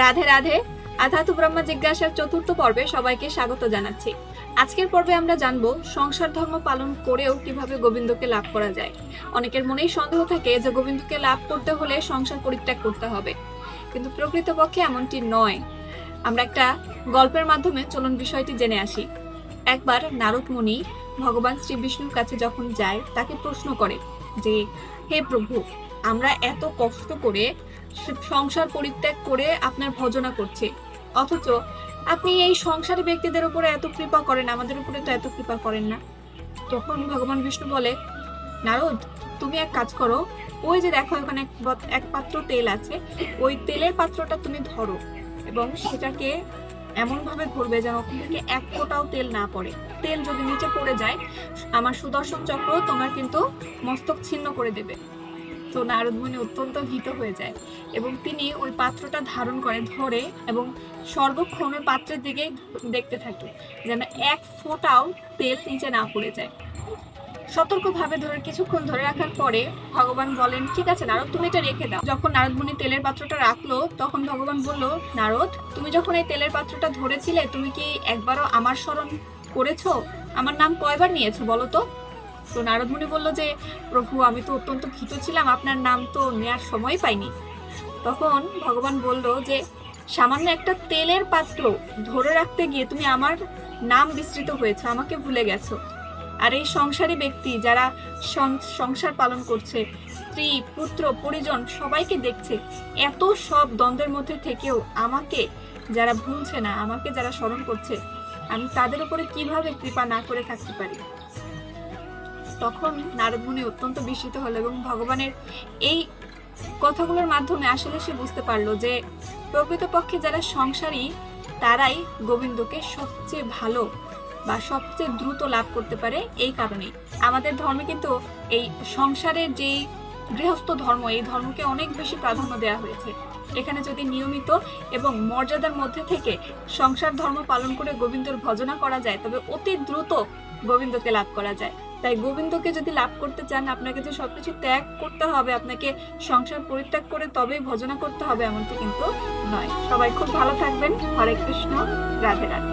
রাধে রাধে। আধ্যাত্ম ব্রহ্ম জিজ্ঞাসার চতুর্থ পর্বে সবাইকে স্বাগত জানাচ্ছি। আজকের পর্বে আমরা জানবো সংসার ধর্ম পালন করেও কিভাবে গোবিন্দকে লাভ করা যায়। অনেকের মনেই সন্দেহ থাকে যে গোবিন্দকে লাভ করতে হলে সংসার পরিত্যাগ করতে হবে, কিন্তু প্রকৃতপক্ষে এমনটি নয়। আমরা একটা গল্পের মাধ্যমে চলুন বিষয়টি জেনে আসি। একবার নারদ মুনি ভগবান শ্রী বিষ্ণুর কাছে যখন যায়, তাকে প্রশ্ন করে যে, হে প্রভু, আমরা এত কষ্ট করে সংসার পরিত্যাগ করে আপনার ভজনা করছি, অথচ আপনি এই সংসারী ব্যক্তিদের উপরে এত কৃপা করেন, আমাদের উপরে তো এত কৃপা করেন না। তখন ভগবান বিষ্ণু বলে, নারদ, তুমি এক কাজ করো, ওই যে দেখো ওখানে এক পাত্র তেল আছে, ওই তেলের পাত্রটা তুমি ধরো এবং সেটাকে এমন ভাবে ঘুরবে যেন ওখান থেকে এক ফোঁটাও তেল না পড়ে। তেল যদি নিচে পড়ে যায়, আমার সুদর্শন চক্র তোমার কিন্তু মস্তক ছিন্ন করে দেবে। তো নারদ মুনি অত্যন্ত ভীত হয়ে যায় এবং তিনি ওই পাত্রটা ধারণ করে, ধরে এবং সর্বক্ষণ ওই পাত্রের দিকে দেখতে থাকে যেন এক ফোঁটাও তেল নিচে না পড়ে যায়। সতর্কভাবে কিছুক্ষণ ধরে রাখার পরে ভগবান বলেন, ঠিক আছে নারদ, তুমি এটা রেখে দাও। যখন নারদ মুনি তেলের পাত্রটা রাখলো, তখন ভগবান বলল, নারদ, তুমি যখন এই তেলের পাত্রটা ধরেছিলে, তুমি কি একবারও আমার স্মরণ করেছো? আমার নাম কয়বার নিয়েছো বলো তো? তো নারদ মুনি বলল যে, প্রভু, আমি তো অত্যন্ত ভীত ছিলাম, আপনার নাম তো নেয়ার সময় পাইনি। তখন ভগবান বলল যে, সামান্য একটা তেলের পাত্র ধরে রাখতে গিয়ে তুমি আমার নাম বিস্মৃত হয়েছে, আমাকে ভুলে গেছো। আর এই সংসারী ব্যক্তি যারা সংসার পালন করছে, স্ত্রী পুত্র পরিজন সবাইকে দেখছে, এত সব দ্বন্দ্বের মধ্যে থেকেও আমাকে যারা ভুলছে না, আমাকে যারা স্মরণ করছে, আমি তাদের উপরে কিভাবে কৃপা না করে থাকতে পারি? তখন নারদ মুনি অত্যন্ত বিস্মিত হলো এবং ভগবানের এই কথাগুলোর মাধ্যমে আসলে সে বুঝতে পারলো যে প্রকৃতপক্ষে যারা সংসারী, তারাই গোবিন্দকে সবচেয়ে ভালো বা সবচেয়ে দ্রুত লাভ করতে পারে। এই কারণেই আমাদের ধর্মে কিন্তু এই সংসারের যেই গৃহস্থ ধর্ম, এই ধর্মকে অনেক বেশি প্রাধান্য দেওয়া হয়েছে। এখানে যদি নিয়মিত এবং মর্যাদার মধ্যে থেকে সংসার ধর্ম পালন করে গোবিন্দর ভজনা করা যায়, তবে অতি দ্রুত গোবিন্দকে লাভ করা যায়। তাই গোবিন্দকে যদি লাভ করতে চান, আপনাকে যে সবকিছু ত্যাগ করতে হবে, আপনাকে সংসার পরিত্যাগ করে তবেই ভজনা করতে হবে, এমনটি কিন্তু নয়। সবাই খুব ভালো থাকবেন। হরে কৃষ্ণ, রাধে রাধে।